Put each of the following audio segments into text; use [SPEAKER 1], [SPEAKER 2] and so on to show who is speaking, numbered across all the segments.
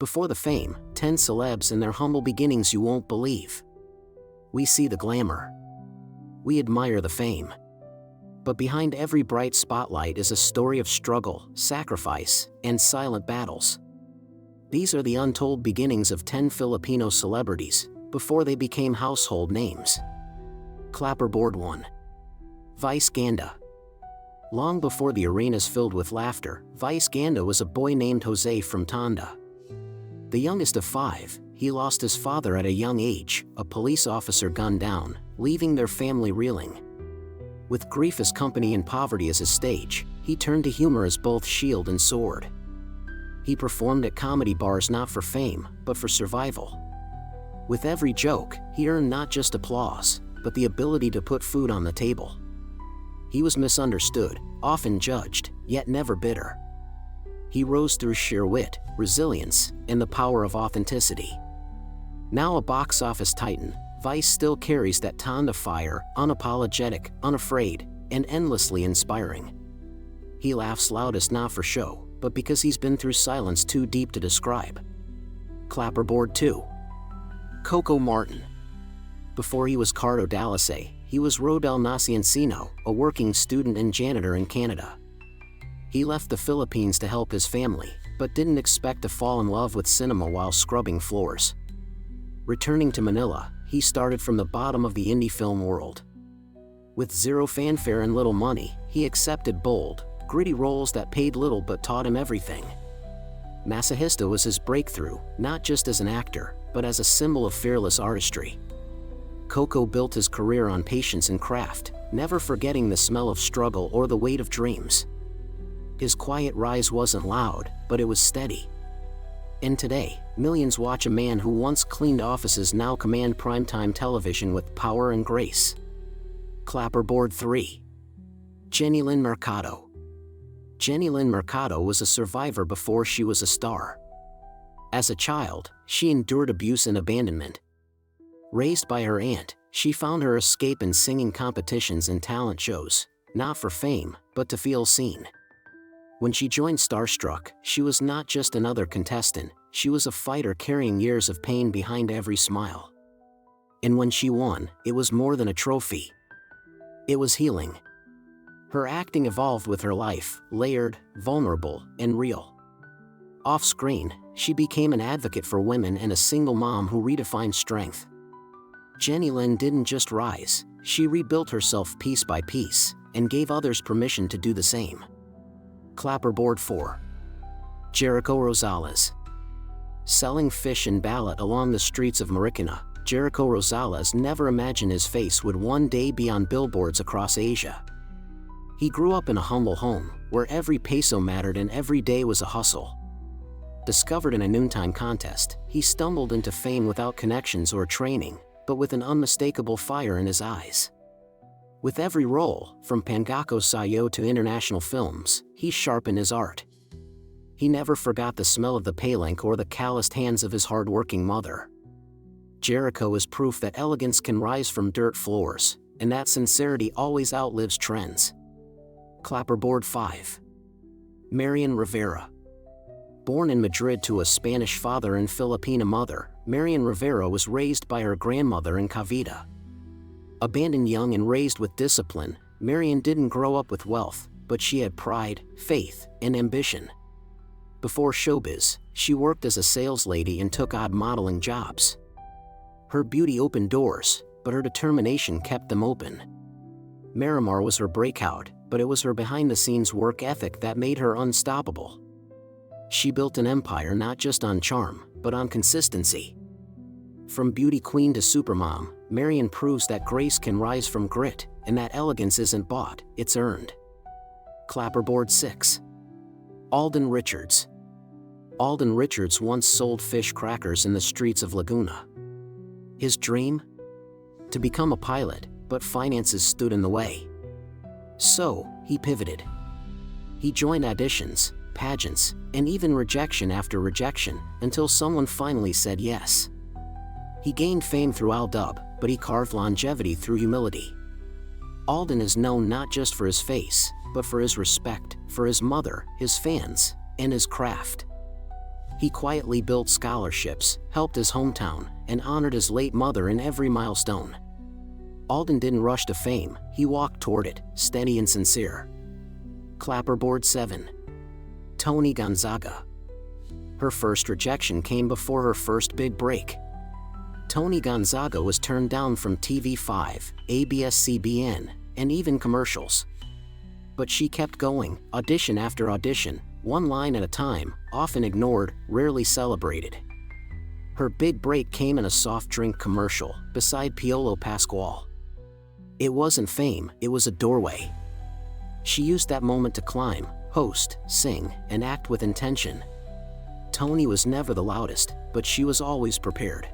[SPEAKER 1] Before the fame, 10 celebs and their humble beginnings you won't believe. We see the glamour. We admire the fame. But behind every bright spotlight is a story of struggle, sacrifice, and silent battles. These are the untold beginnings of 10 Filipino celebrities, before they became household names. Clapperboard 1. Vice Ganda. Long before the arenas filled with laughter, Vice Ganda was a boy named Jose from Tondo. The youngest of 5, he lost his father at a young age, a police officer gunned down, leaving their family reeling. With grief as company and poverty as his stage, he turned to humor as both shield and sword. He performed at comedy bars not for fame, but for survival. With every joke, he earned not just applause, but the ability to put food on the table. He was misunderstood, often judged, yet never bitter. He rose through sheer wit, resilience, and the power of authenticity. Now a box office titan, Vice still carries that Tondo fire, unapologetic, unafraid, and endlessly inspiring. He laughs loudest not for show, but because he's been through silence too deep to describe. Clapperboard 2. Koko Martin. Before he was Cardo Dallasay, he was Rodel Naciancino, a working student and janitor in Canada. He left the Philippines to help his family, but didn't expect to fall in love with cinema while scrubbing floors. Returning to Manila, he started from the bottom of the indie film world. With zero fanfare and little money, he accepted bold, gritty roles that paid little but taught him everything. Masahista was his breakthrough, not just as an actor, but as a symbol of fearless artistry. Koko built his career on patience and craft, never forgetting the smell of struggle or the weight of dreams. His quiet rise wasn't loud, but it was steady. And today, millions watch a man who once cleaned offices now command primetime television with power and grace. Clapperboard 3. Jennylyn Mercado. Jennylyn Mercado was a survivor before she was a star. As a child, she endured abuse and abandonment. Raised by her aunt, she found her escape in singing competitions and talent shows, not for fame, but to feel seen. When she joined Starstruck, she was not just another contestant, she was a fighter carrying years of pain behind every smile. And when she won, it was more than a trophy. It was healing. Her acting evolved with her life, layered, vulnerable, and real. Off-screen, she became an advocate for women and a single mom who redefined strength. Jennylyn didn't just rise, she rebuilt herself piece by piece, and gave others permission to do the same. Clapperboard 4. Jericho Rosales. Selling fish and ballot along the streets of Marikina, Jericho Rosales never imagined his face would one day be on billboards across Asia. He grew up in a humble home, where every peso mattered and every day was a hustle. Discovered in a noontime contest, he stumbled into fame without connections or training, but with an unmistakable fire in his eyes. With every role, from Pangako Sayo to international films, he sharpened his art. He never forgot the smell of the palanque or the calloused hands of his hard-working mother. Jericho is proof that elegance can rise from dirt floors, and that sincerity always outlives trends. Clapperboard 5. Marian Rivera. Born in Madrid to a Spanish father and Filipina mother, Marian Rivera was raised by her grandmother in Cavite. Abandoned young and raised with discipline, Marian didn't grow up with wealth, but she had pride, faith, and ambition. Before showbiz, she worked as a sales lady and took odd modeling jobs. Her beauty opened doors, but her determination kept them open. Marimar was her breakout, but it was her behind-the-scenes work ethic that made her unstoppable. She built an empire not just on charm, but on consistency. From beauty queen to supermom, Marian proves that grace can rise from grit, and that elegance isn't bought, it's earned. Clapperboard 6. Alden Richards. Alden Richards once sold fish crackers in the streets of Laguna. His dream? To become a pilot, but finances stood in the way. So, he pivoted. He joined auditions, pageants, and even rejection after rejection, until someone finally said yes. He gained fame through Aldub, but he carved longevity through humility. Alden is known not just for his face, but for his respect, for his mother, his fans, and his craft. He quietly built scholarships, helped his hometown, and honored his late mother in every milestone. Alden didn't rush to fame, he walked toward it, steady and sincere. Clapperboard 7. Toni Gonzaga. Her first rejection came before her first big break. Toni Gonzaga was turned down from TV5, ABS-CBN, and even commercials. But she kept going, audition after audition, one line at a time, often ignored, rarely celebrated. Her big break came in a soft drink commercial, beside Piolo Pascual. It wasn't fame, it was a doorway. She used that moment to climb, host, sing, and act with intention. Toni was never the loudest, but she was always prepared.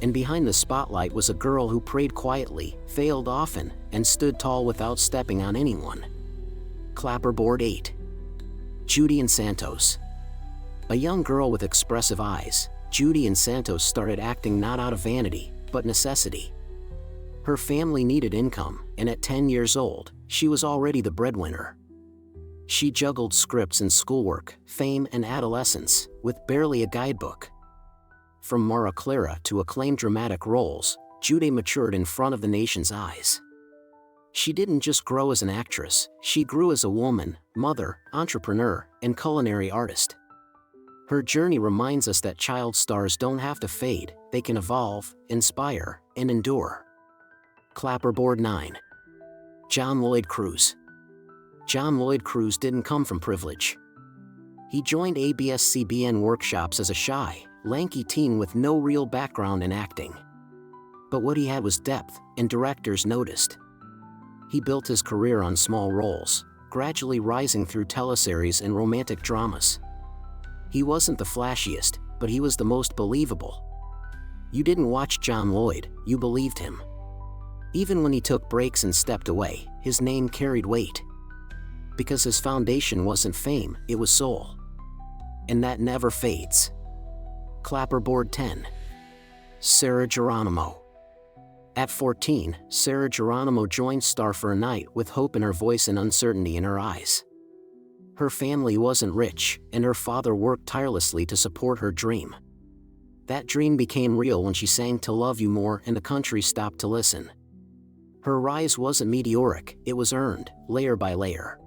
[SPEAKER 1] And behind the spotlight was a girl who prayed quietly, failed often, and stood tall without stepping on anyone. Clapperboard 8. Judy Ann Santos. A young girl with expressive eyes, Judy Ann Santos started acting not out of vanity, but necessity. Her family needed income, and at 10 years old, she was already the breadwinner. She juggled scripts and schoolwork, fame and adolescence, with barely a guidebook. From Mara Clara to acclaimed dramatic roles, Judy matured in front of the nation's eyes. She didn't just grow as an actress, she grew as a woman, mother, entrepreneur, and culinary artist. Her journey reminds us that child stars don't have to fade, they can evolve, inspire, and endure. Clapperboard 9. John Lloyd Cruz. John Lloyd Cruz didn't come from privilege. He joined ABS-CBN workshops as a shy, lanky teen with no real background in acting. But what he had was depth, and directors noticed. He built his career on small roles, gradually rising through teleseries and romantic dramas. He wasn't the flashiest, but he was the most believable. You didn't watch John Lloyd, you believed him. Even when he took breaks and stepped away, his name carried weight. Because his foundation wasn't fame, it was soul. And that never fades. Clapperboard 10. Sarah Geronimo. At 14, Sarah Geronimo joined Star for a night with hope in her voice and uncertainty in her eyes. Her family wasn't rich, and her father worked tirelessly to support her dream. That dream became real when she sang "To Love You More" and the country stopped to listen. Her rise wasn't meteoric, it was earned, layer by layer.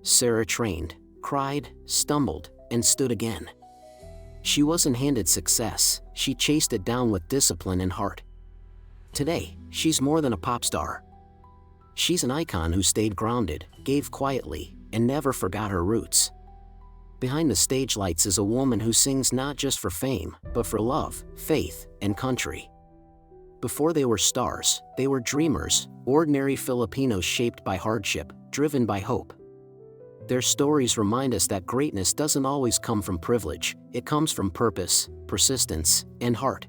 [SPEAKER 1] Sarah trained, cried, stumbled, and stood again. She wasn't handed success, she chased it down with discipline and heart. Today, she's more than a pop star. She's an icon who stayed grounded, gave quietly, and never forgot her roots. Behind the stage lights is a woman who sings not just for fame, but for love, faith, and country. Before they were stars, they were dreamers, ordinary Filipinos shaped by hardship, driven by hope. Their stories remind us that greatness doesn't always come from privilege, it comes from purpose, persistence, and heart.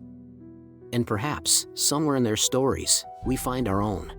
[SPEAKER 1] And perhaps, somewhere in their stories, we find our own.